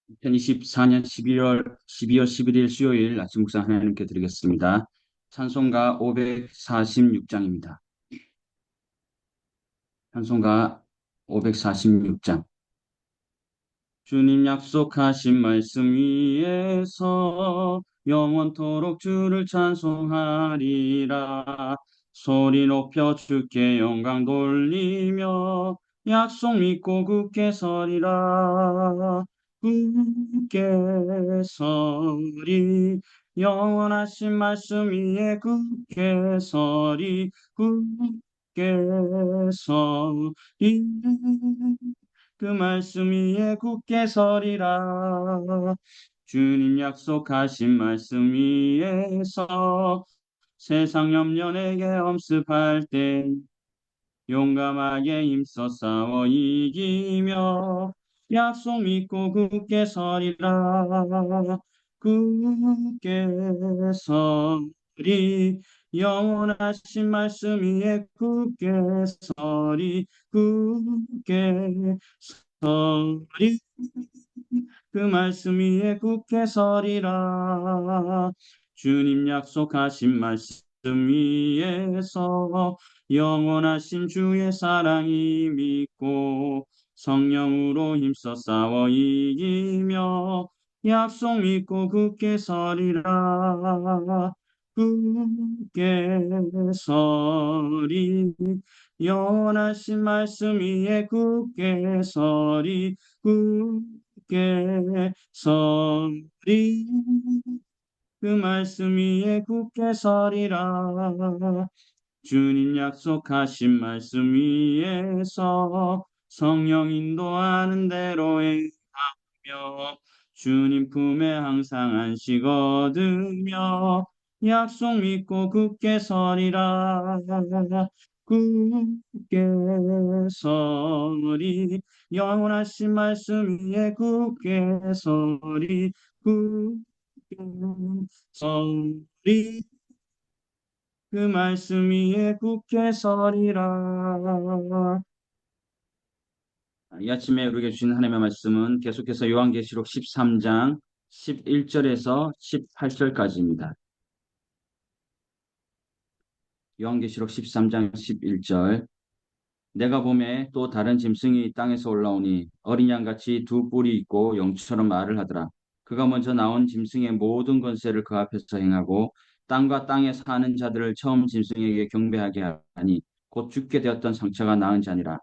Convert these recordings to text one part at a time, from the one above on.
2024년 12월 11일 수요일 아침 묵상 하나님께 드리겠습니다. 찬송가 546장입니다. 찬송가 546장. 주님 약속하신 말씀 위에서 영원토록 주를 찬송하리라. 소리 높여 주께 영광 돌리며 약속 믿고 굳게 서리라. 굳게 서리 영원하신 말씀 위에 굳게 서리 굳게 서리 그 말씀 위에 굳게 서리라. 주님 약속하신 말씀 위에서 세상 염려 내게 엄습할 때 용감하게 힘써 싸워 이기며 약속 믿고 굳게 서리라. 굳게 서리 영원하신 말씀 위에 굳게 서리 굳게 서리 그 말씀 위에 굳게 서리라. 주님 약속하신 말씀 위에서 영원하신 주의 사랑이 믿고 성령으로 힘써 싸워 이기며 약속 믿고 굳게 서리라. 굳게 서리 영원하신 말씀 위에 굳게 서리 굳게 서리 그 말씀 위에 굳게 서리라. 주님 약속하신 말씀 위에서 성령 인도하는 대로 행하며 주님 품에 항상 안식 얻으며 약속 믿고 굳게 서리라. 굳게 서리 영원하신 말씀 위에 굳게 서리 굳게 서리 그 말씀 위에 굳게 서리라. 이 아침에 우리에게 주신 하나님의 말씀은 계속해서 요한계시록 13장 11절에서 18절까지입니다. 요한계시록 13장 11절. 내가 보매 또 다른 짐승이 땅에서 올라오니 어린 양같이 두 뿔이 있고 영처럼 말을 하더라. 그가 먼저 나온 짐승의 모든 권세를 그 앞에서 행하고 땅과 땅에 사는 자들을 처음 짐승에게 경배하게 하니 곧 죽게 되었던 상처가 나은 자니라.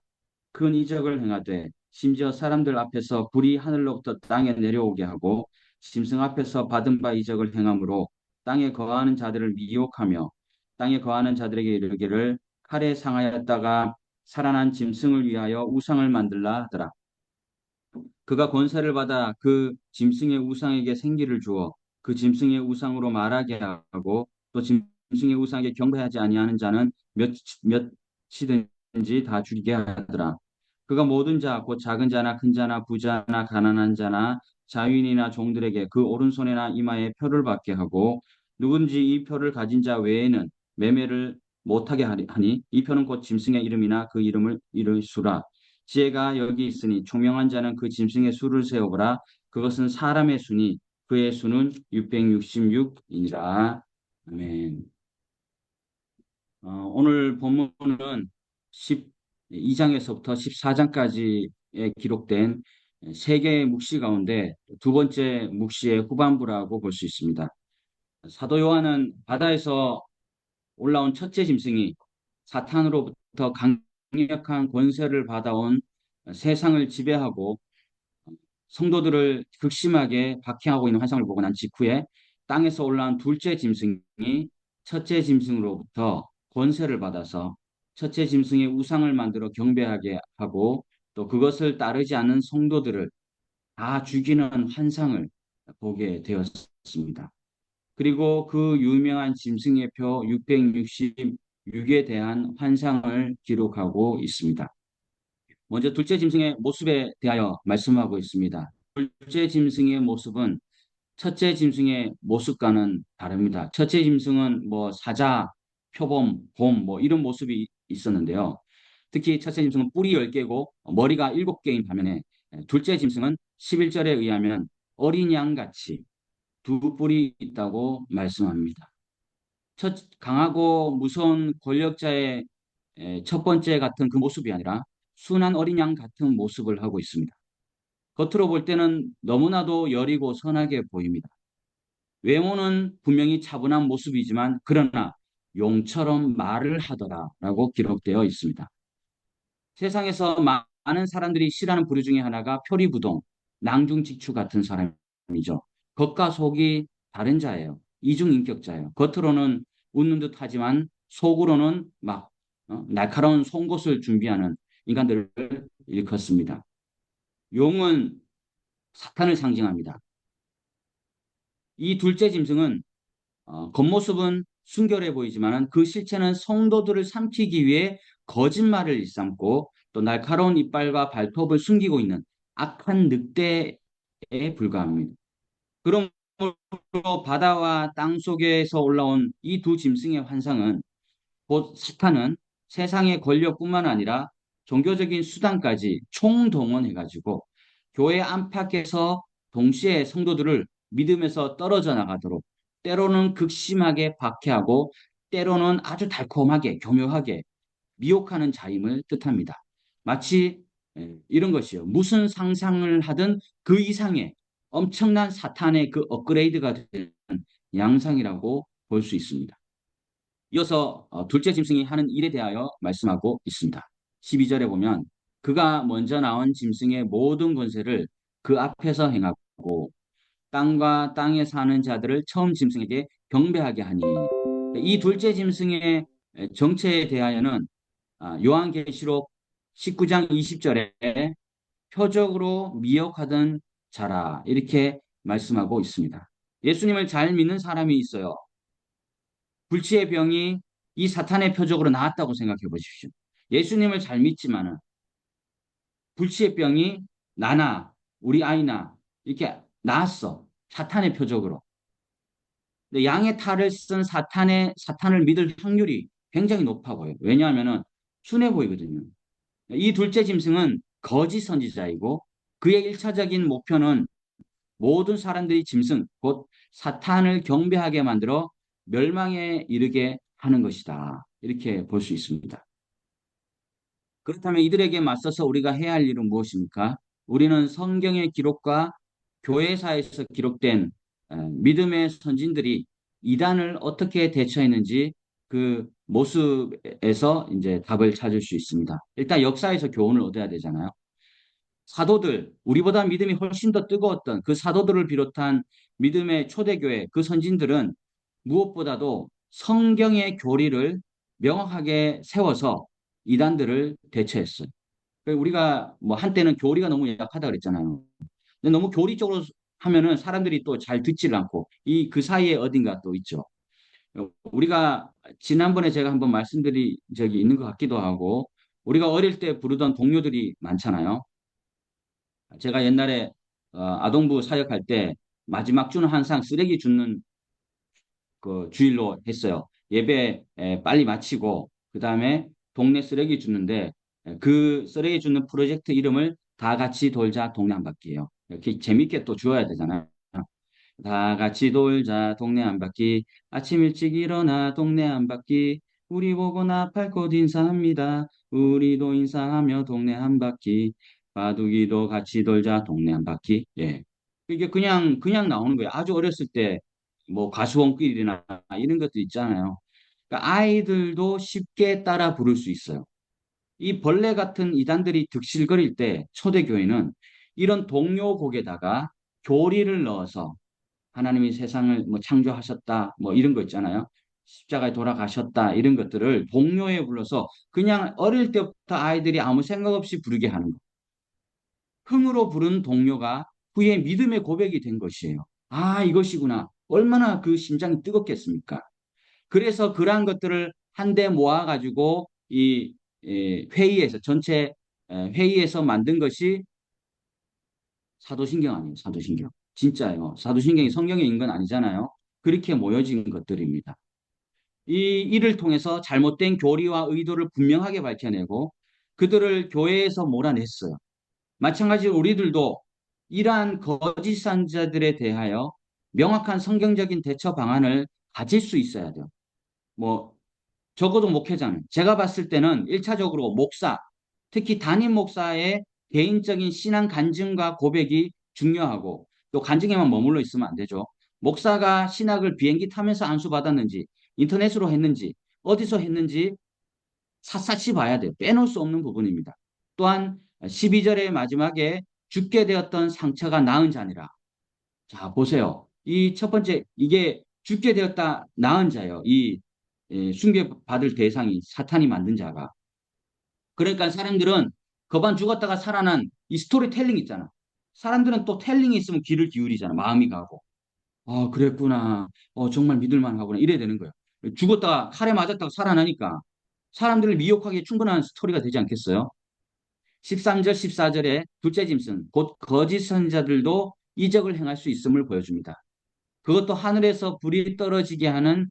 큰 이적을 행하되 심지어 사람들 앞에서 불이 하늘로부터 땅에 내려오게 하고 짐승 앞에서 받은 바 이적을 행함으로 땅에 거하는 자들을 미혹하며 땅에 거하는 자들에게 이르기를 칼에 상하였다가 살아난 짐승을 위하여 우상을 만들라 하더라. 그가 권세를 받아 그 짐승의 우상에게 생기를 주어 그 짐승의 우상으로 말하게 하고 또 짐승의 우상에게 경배하지 아니하는 자는 몇이든지 다 죽이게 하더라. 그가 모든 자, 곧 작은 자나 큰 자나 부자나 가난한 자나 자유인이나 종들에게 그 오른손에나 이마에 표를 받게 하고 누군지 이 표를 가진 자 외에는 매매를 못하게 하니 이 표는 곧 짐승의 이름이나 그 이름을 이룰 수라. 지혜가 여기 있으니 총명한 자는 그 짐승의 수를 세어보라. 그것은 사람의 수니 그의 수는 666이니라. 아멘. 오늘 본문은 12장에서부터 14장까지에 기록된 세 개의 묵시 가운데 두 번째 묵시의 후반부라고 볼 수 있습니다. 사도 요한은 바다에서 올라온 첫째 짐승이 사탄으로부터 강력한 권세를 받아온 세상을 지배하고 성도들을 극심하게 박해하고 있는 환상을 보고 난 직후에 땅에서 올라온 둘째 짐승이 첫째 짐승으로부터 권세를 받아서 첫째 짐승의 우상을 만들어 경배하게 하고 또 그것을 따르지 않는 성도들을 다 죽이는 환상을 보게 되었습니다. 그리고 그 유명한 짐승의 표 666에 대한 환상을 기록하고 있습니다. 먼저 둘째 짐승의 모습에 대하여 말씀하고 있습니다. 둘째 짐승의 모습은 첫째 짐승의 모습과는 다릅니다. 첫째 짐승은 뭐 사자, 표범, 곰 뭐 이런 모습이 있었는데요. 특히 첫째 짐승은 뿔이 10개고 머리가 7개인 반면에 둘째 짐승은 11절에 의하면 어린 양같이 두 뿔이 있다고 말씀합니다. 강하고 무서운 권력자의 첫 번째 같은 그 모습이 아니라 순한 어린 양 같은 모습을 하고 있습니다. 겉으로 볼 때는 너무나도 여리고 선하게 보입니다. 외모는 분명히 차분한 모습이지만 그러나 용처럼 말을 하더라라고 기록되어 있습니다. 세상에서 많은 사람들이 싫어하는 부류 중에 하나가 표리부동, 낭중직추 같은 사람이죠. 겉과 속이 다른 자예요. 이중인격자예요. 겉으로는 웃는 듯 하지만 속으로는 막 날카로운 송곳을 준비하는 인간들을 일컫습니다. 용은 사탄을 상징합니다. 이 둘째 짐승은 겉모습은 순결해 보이지만 그 실체는 성도들을 삼키기 위해 거짓말을 일삼고 또 날카로운 이빨과 발톱을 숨기고 있는 악한 늑대에 불과합니다. 그러므로 바다와 땅 속에서 올라온 이 두 짐승의 환상은 곧 사탄은 세상의 권력뿐만 아니라 종교적인 수단까지 총동원해가지고 교회 안팎에서 동시에 성도들을 믿음에서 떨어져 나가도록 때로는 극심하게 박해하고 때로는 아주 달콤하게 교묘하게 미혹하는 자임을 뜻합니다. 마치 이런 것이요. 무슨 상상을 하든 그 이상의 엄청난 사탄의 그 업그레이드가 되는 양상이라고 볼 수 있습니다. 이어서 둘째 짐승이 하는 일에 대하여 말씀하고 있습니다. 12절에 보면 그가 먼저 나온 짐승의 모든 권세를 그 앞에서 행하고 땅과 땅에 사는 자들을 처음 짐승에게 경배하게 하니 이 둘째 짐승의 정체에 대하여는 요한계시록 19장 20절에 표적으로 미혹하던 자라 이렇게 말씀하고 있습니다. 예수님을 잘 믿는 사람이 있어요. 불치의 병이 이 사탄의 표적으로 나왔다고 생각해 보십시오. 예수님을 잘 믿지만은 불치의 병이 나나 우리 아이나 이렇게 나았어. 사탄의 표적으로. 근데 양의 탈을 쓴 사탄을 믿을 확률이 굉장히 높아 보여요. 왜냐하면은 순해 보이거든요. 이 둘째 짐승은 거짓 선지자이고 그의 일차적인 목표는 모든 사람들이 짐승, 곧 사탄을 경배하게 만들어 멸망에 이르게 하는 것이다. 이렇게 볼 수 있습니다. 그렇다면 이들에게 맞서서 우리가 해야 할 일은 무엇입니까? 우리는 성경의 기록과 교회사에서 기록된 믿음의 선진들이 이단을 어떻게 대처했는지 그 모습에서 이제 답을 찾을 수 있습니다. 일단 역사에서 교훈을 얻어야 되잖아요. 사도들, 우리보다 믿음이 훨씬 더 뜨거웠던 그 사도들을 비롯한 믿음의 초대교회, 그 선진들은 무엇보다도 성경의 교리를 명확하게 세워서 이단들을 대처했어요. 우리가 뭐 한때는 교리가 너무 약하다 그랬잖아요. 근데 너무 교리 쪽으로 하면은 사람들이 또 잘 듣지를 않고 이 그 사이에 어딘가 또 있죠. 우리가 지난번에 제가 한번 말씀드린 적이 있는 것 같기도 하고 우리가 어릴 때 부르던 동료들이 많잖아요. 제가 옛날에 아동부 사역할 때 마지막 주는 항상 쓰레기 줍는 그 주일로 했어요. 예배 빨리 마치고 그 다음에 동네 쓰레기 줍는데 그 쓰레기 줍는 프로젝트 이름을 다 같이 돌자 동네 한 바퀴예요. 이렇게 재밌게 또 주어야 되잖아요. 다 같이 돌자 동네 한 바퀴 아침 일찍 일어나 동네 한 바퀴 우리 보고 나팔 꽃 인사합니다. 우리도 인사하며 동네 한 바퀴 바둑이도 같이 돌자 동네 한 바퀴. 예. 이게 그냥 나오는 거예요. 아주 어렸을 때 뭐 가수원길이나 이런 것도 있잖아요. 그러니까 아이들도 쉽게 따라 부를 수 있어요. 이 벌레 같은 이단들이 득실거릴 때 초대교회는 이런 동요곡에다가 교리를 넣어서 하나님이 세상을 뭐 창조하셨다 뭐 이런 거 있잖아요. 십자가에 돌아가셨다 이런 것들을 동요에 불러서 그냥 어릴 때부터 아이들이 아무 생각 없이 부르게 하는 거. 흥으로 부른 동요가 후에 믿음의 고백이 된 것이에요. 아, 이것이구나. 얼마나 그 심장이 뜨겁겠습니까? 그래서 그러한 것들을 한데 모아가지고 회의에서 전체 회의에서 만든 것이 사도신경 아니에요. 사도신경. 진짜요. 사도신경이 성경의 인건 아니잖아요. 그렇게 모여진 것들입니다. 이 일을 통해서 잘못된 교리와 의도를 분명하게 밝혀내고 그들을 교회에서 몰아냈어요. 마찬가지로 우리들도 이러한 거짓 선지자들에 대하여 명확한 성경적인 대처 방안을 가질 수 있어야 돼요. 뭐 적어도 목회자는 제가 봤을 때는 1차적으로 목사, 특히 담임 목사의 개인적인 신앙 간증과 고백이 중요하고 또 간증에만 머물러 있으면 안 되죠. 목사가 신학을 비행기 타면서 안수받았는지 인터넷으로 했는지 어디서 했는지 샅샅이 봐야 돼요. 빼놓을 수 없는 부분입니다. 또한 12절의 마지막에 죽게 되었던 상처가 나은 자니라. 자, 보세요. 이 첫 번째, 이게 죽게 되었다 나은 자예요. 이 숭배받을 대상이 사탄이 만든 자가. 그러니까 사람들은 거반 죽었다가 살아난 이 스토리텔링 있잖아. 사람들은 또 텔링이 있으면 귀를 기울이잖아. 마음이 가고. 아, 그랬구나. 정말 믿을만 하구나. 이래야 되는 거예요. 죽었다가 칼에 맞았다가 살아나니까 사람들을 미혹하기에 충분한 스토리가 되지 않겠어요? 13절, 14절에 둘째 짐승, 곧 거짓 선자들도 이적을 행할 수 있음을 보여줍니다. 그것도 하늘에서 불이 떨어지게 하는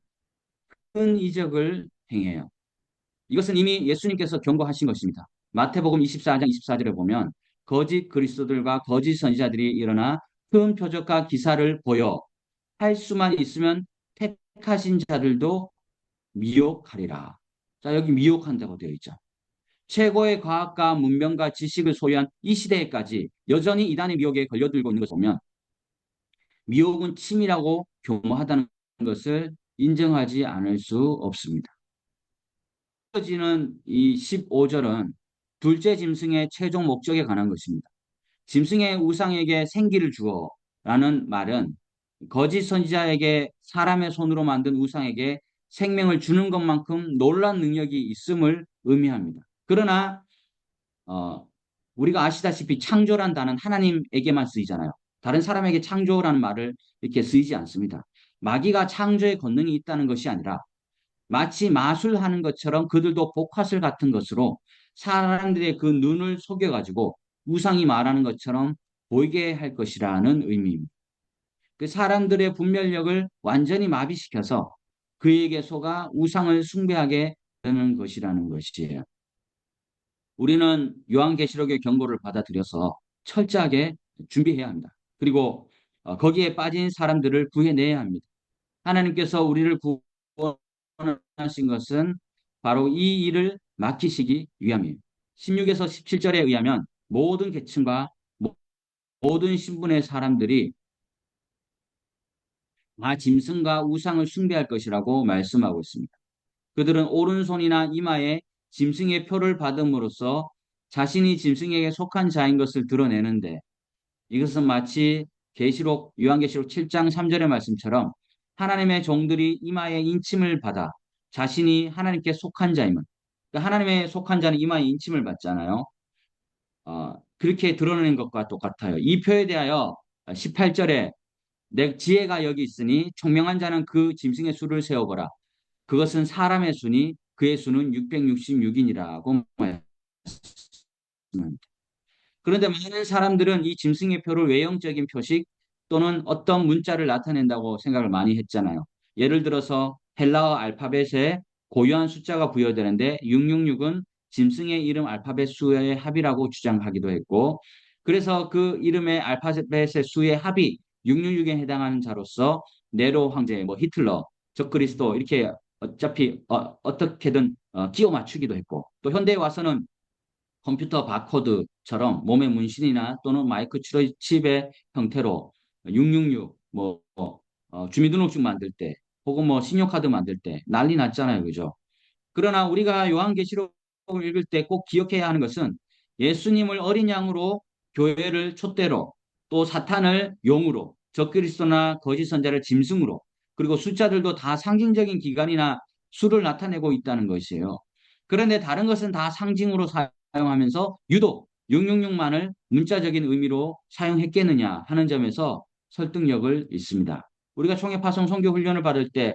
큰 이적을 행해요. 이것은 이미 예수님께서 경고하신 것입니다. 마태복음 24장 24절에 보면 거짓 그리스도들과 거짓 선지자들이 일어나 큰 표적과 기사를 보여 할 수만 있으면 택하신 자들도 미혹하리라. 자, 여기 미혹한다고 되어 있죠. 최고의 과학과 문명과 지식을 소유한 이 시대에까지 여전히 이단의 미혹에 걸려들고 있는 것을 보면 미혹은 치밀하고 교모하다는 것을 인정하지 않을 수 없습니다. 이어지는 이 15절은 둘째 짐승의 최종 목적에 관한 것입니다. 짐승의 우상에게 생기를 주어 라는 말은 거짓 선지자에게 사람의 손으로 만든 우상에게 생명을 주는 것만큼 놀란 능력이 있음을 의미합니다. 그러나 어, 우리가 아시다시피 창조란 단어는 하나님에게만 쓰이잖아요. 다른 사람에게 창조라는 말을 이렇게 쓰이지 않습니다. 마귀가 창조의 권능이 있다는 것이 아니라 마치 마술하는 것처럼 그들도 복화술 같은 것으로 사람들의 그 눈을 속여가지고 우상이 말하는 것처럼 보이게 할 것이라는 의미입니다. 그 사람들의 분별력을 완전히 마비시켜서 그에게 속아 우상을 숭배하게 되는 것이라는 것이에요. 우리는 요한계시록의 경고를 받아들여서 철저하게 준비해야 합니다. 그리고 거기에 빠진 사람들을 구해내야 합니다. 하나님께서 우리를 구원하신 것은 바로 이 일을 맡기시기 위함이에요. 16에서 17절에 의하면 모든 계층과 모든 신분의 사람들이 다 짐승과 우상을 숭배할 것이라고 말씀하고 있습니다. 그들은 오른손이나 이마에 짐승의 표를 받음으로써 자신이 짐승에게 속한 자인 것을 드러내는데 이것은 마치 요한계시록 7장 3절의 말씀처럼 하나님의 종들이 이마에 인침을 받아 자신이 하나님께 속한 자임은 그러니까 하나님의 속한 자는 이마에 인침을 받잖아요. 그렇게 드러내는 것과 똑같아요. 이 표에 대하여 18절에 내 지혜가 여기 있으니 총명한 자는 그 짐승의 수를 세어보라. 그것은 사람의 수니 그의 수는 666인이라고 말씀합니다. 그런데 많은 사람들은 이 짐승의 표를 외형적인 표식 또는 어떤 문자를 나타낸다고 생각을 많이 했잖아요. 예를 들어서 헬라어 알파벳에 고유한 숫자가 부여되는데 666은 짐승의 이름 알파벳 수의 합이라고 주장하기도 했고 그래서 그 이름의 알파벳의 수의 합이 666에 해당하는 자로서 네로 황제, 뭐 히틀러, 적그리스도 이렇게 어차피 떻게든 끼워 맞추기도 했고 또 현대에 와서는 컴퓨터 바코드처럼 몸의 문신이나 또는 마이크 칩의 형태로 666, 주민등록증 만들 때, 혹은 뭐 신용카드 만들 때 난리 났잖아요. 그죠? 그러나 우리가 요한계시록을 읽을 때 꼭 기억해야 하는 것은 예수님을 어린 양으로 교회를 촛대로 또 사탄을 용으로 적그리스도나 거짓 선자를 짐승으로 그리고 숫자들도 다 상징적인 기간이나 수를 나타내고 있다는 것이에요. 그런데 다른 것은 다 상징으로 사용하면서 유독 666만을 문자적인 의미로 사용했겠느냐 하는 점에서 설득력을 있습니다. 우리가 총회파송 선교 훈련을 받을 때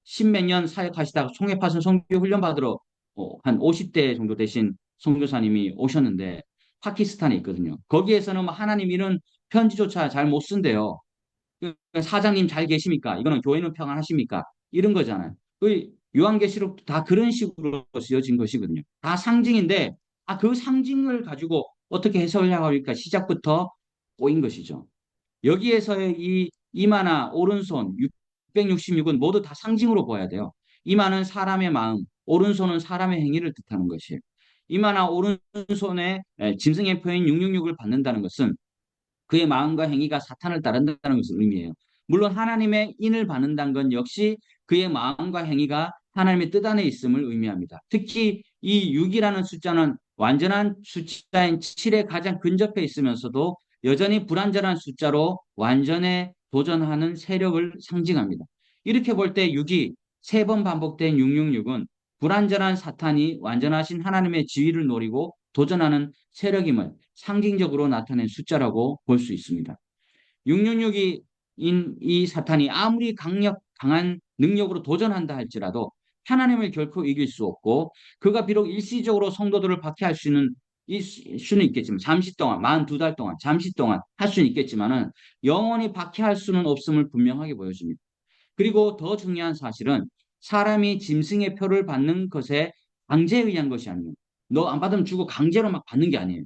십몇 년 사역하시다가 총회파송 선교 훈련 받으러 한 50대 정도 되신 선교사님이 오셨는데 파키스탄에 있거든요. 거기에서는 뭐 하나님 이런 편지조차 잘 못 쓴대요. 그 사장님 잘 계십니까? 이거는 교회는 평안하십니까? 이런 거잖아요. 그 요한계시록도 다 그런 식으로 쓰여진 것이거든요. 다 상징인데 그 상징을 가지고 어떻게 해석을 하고 할까 시작부터 꼬인 것이죠. 여기에서의 이 이마나 오른손 666은 모두 다 상징으로 보아야 돼요. 이마는 사람의 마음, 오른손은 사람의 행위를 뜻하는 것이에요. 이마나 오른손에 짐승의 표인 666을 받는다는 것은 그의 마음과 행위가 사탄을 따른다는 것을 의미해요. 물론 하나님의 인을 받는다는 건 역시 그의 마음과 행위가 하나님의 뜻 안에 있음을 의미합니다. 특히 이 6이라는 숫자는 완전한 숫자인 7에 가장 근접해 있으면서도 여전히 불완전한 숫자로 완전에 도전하는 세력을 상징합니다. 이렇게 볼 때 6이 세 번 반복된 666은 불완전한 사탄이 완전하신 하나님의 지위를 노리고 도전하는 세력임을 상징적으로 나타낸 숫자라고 볼 수 있습니다. 666인 이 사탄이 아무리 강한 능력으로 도전한다 할지라도 하나님을 결코 이길 수 없고 그가 비록 일시적으로 성도들을 박해할 수는 있겠지만 잠시 동안 42달 동안 잠시 동안 할 수는 있겠지만은 영원히 박해할 수는 없음을 분명하게 보여줍니다. 그리고 더 중요한 사실은 사람이 짐승의 표를 받는 것에 강제에 의한 것이 아니에요. 너 안 받으면 주고 강제로 막 받는 게 아니에요.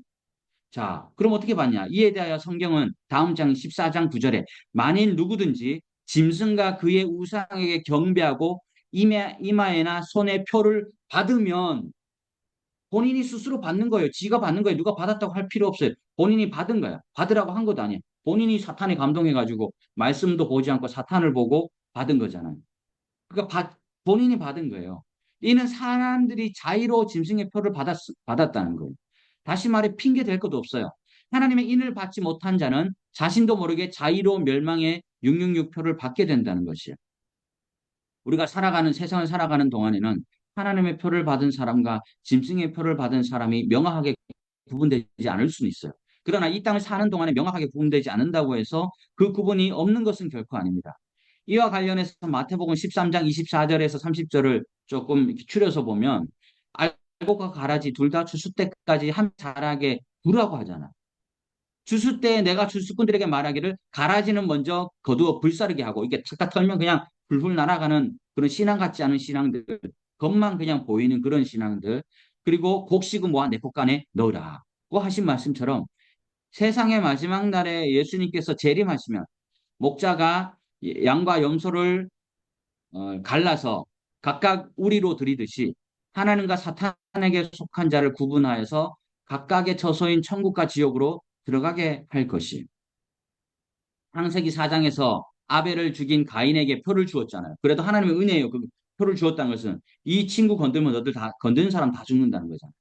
자, 그럼 어떻게 받냐? 이에 대하여 성경은 다음 장 14장 9절에 만일 누구든지 짐승과 그의 우상에게 경배하고 이마에나 손에 표를 받으면 본인이 스스로 받는 거예요. 지가 받는 거예요. 누가 받았다고 할 필요 없어요. 본인이 받은 거야. 받으라고 한 것도 아니에요. 본인이 사탄에 감동해가지고 말씀도 보지 않고 사탄을 보고 받은 거잖아요. 그러니까 본인이 받은 거예요. 이는 사람들이 자의로 짐승의 표를 받았다는 거예요. 다시 말해 핑계 댈 것도 없어요. 하나님의 인을 받지 못한 자는 자신도 모르게 자의로 멸망의 666표를 받게 된다는 것이에요. 우리가 세상을 살아가는 동안에는 하나님의 표를 받은 사람과 짐승의 표를 받은 사람이 명확하게 구분되지 않을 수는 있어요. 그러나 이 땅을 사는 동안에 명확하게 구분되지 않는다고 해서 그 구분이 없는 것은 결코 아닙니다. 이와 관련해서 마태복음 13장 24절에서 30절을 조금 추려서 보면 알곡과 가라지 둘 다 추수 때까지 한 자라게 두라고 하잖아. 추수 때 내가 추수꾼들에게 말하기를 가라지는 먼저 거두어 불사르게 하고 이게 탁탁 털면 그냥 불불 날아가는 그런 신앙 같지 않은 신앙들, 겉만 그냥 보이는 그런 신앙들, 그리고 곡식은 모아 내 곳간에 넣으라고 하신 말씀처럼 세상의 마지막 날에 예수님께서 재림하시면 목자가 양과 염소를 갈라서 각각 우리로 들이듯이 하나님과 사탄에게 속한 자를 구분하여서 각각의 처소인 천국과 지옥으로 들어가게 할 것이. 창세기 4장에서 아벨을 죽인 가인에게 표를 주었잖아요. 그래도 하나님의 은혜예요. 그 표를 주었다는 것은 이 친구 건들면 너들 다 건드는 사람 다 죽는다는 거잖아요.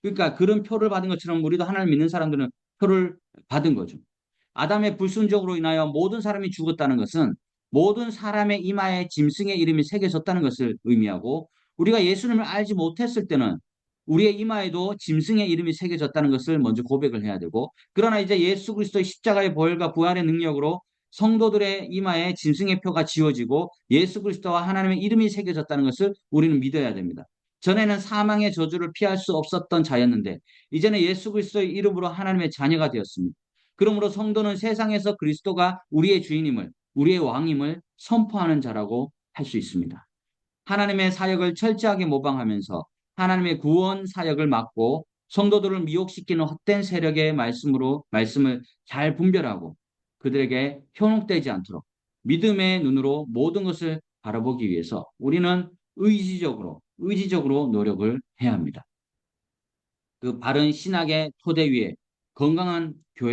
그러니까 그런 표를 받은 것처럼 우리도 하나님을 믿는 사람들은 표를 받은 거죠. 아담의 불순종으로 인하여 모든 사람이 죽었다는 것은 모든 사람의 이마에 짐승의 이름이 새겨졌다는 것을 의미하고 우리가 예수님을 알지 못했을 때는 우리의 이마에도 짐승의 이름이 새겨졌다는 것을 먼저 고백을 해야 되고 그러나 이제 예수 그리스도의 십자가의 보혈과 부활의 능력으로 성도들의 이마에 짐승의 표가 지워지고 예수 그리스도와 하나님의 이름이 새겨졌다는 것을 우리는 믿어야 됩니다. 전에는 사망의 저주를 피할 수 없었던 자였는데 이제는 예수 그리스도의 이름으로 하나님의 자녀가 되었습니다. 그러므로 성도는 세상에서 그리스도가 우리의 주인임을, 우리의 왕임을 선포하는 자라고 할 수 있습니다. 하나님의 사역을 철저하게 모방하면서 하나님의 구원 사역을 맡고 성도들을 미혹시키는 헛된 세력의 말씀을 잘 분별하고 그들에게 현혹되지 않도록 믿음의 눈으로 모든 것을 바라보기 위해서 우리는 의지적으로 노력을 해야 합니다. 그 바른 신학의 토대 위에 건강한 교회